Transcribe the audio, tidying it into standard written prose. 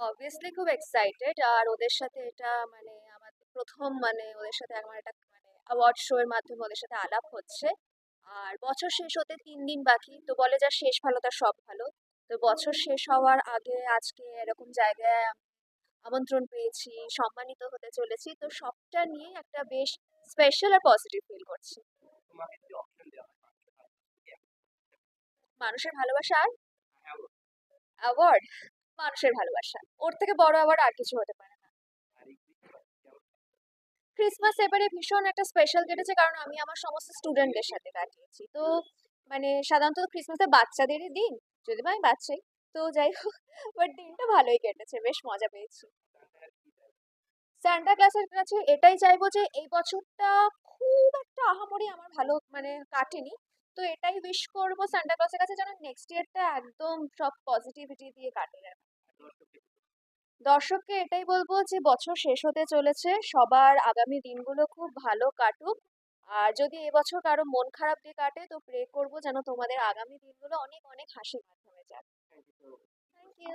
Obviously খুব excited. আর ওদের সাথে এটা মানে আমার প্রথম মানে ওদের সাথে আমার একটা মানে অ্যাওয়ার্ড শো এর মাধ্যমে ওদের সাথে আলাপ হচ্ছে। আর বছর শেষ হতে 3 দিন বাকি, তো বলে যা শেষ ভালো তার সব ভালো। তো বছর শেষ হওয়ার আগে আজকে এরকম জায়গায় আমন্ত্রণ পেয়েছি, সম্মানিত হতে চলেছি, তো সবটা নিয়ে একটা বেশ স্পেশাল আর পজিটিভ ফিল করছি। মানুষের ভালোবাসা আর অ্যাওয়ার্ড, মানুষের ভালোবাসা, ওর থেকে বড় অ্যাওয়ার্ড আর কিছু হতে পারে না। ক্রিসমাস এবারে ভীষণ একটা স্পেশাল কেটেছে, কারণ আমি আমার সমস্ত স্টুডেন্টদের সাথে কাটিয়েছি। তো মানে সাধারণত ক্রিসমাসে বাচ্চাদেরই দিন, যদি বা আমি বাচ্চাই, তো যাই হোক, বাট দিনটা ভালোই কেটেছে, বেশ মজা পেয়েছি। সান্টা ক্লাসের কাছে এটাই চাইবো যে এই বছরটা খুব একটা আহামরি আমার ভালো মানে কাটেনি। তো এটাই উইশ করবো সান্টা ক্লসের কাছে, যেন নেক্সট ইয়ারটা একদম সব পজিটিভিটি দিয়ে কাটে যেন। দর্শককে এটাই বলবো যে বছর শেষ হতে চলেছে, সবার আগামী দিনগুলো খুব ভালো কাটুক। আর যদি এবছর কারো মন খারাপ দিয়ে কাটে, তো প্রে করবো যেন তোমাদের আগামী দিনগুলো অনেক অনেক হাসির মাধ্যমে যাক। Thank you.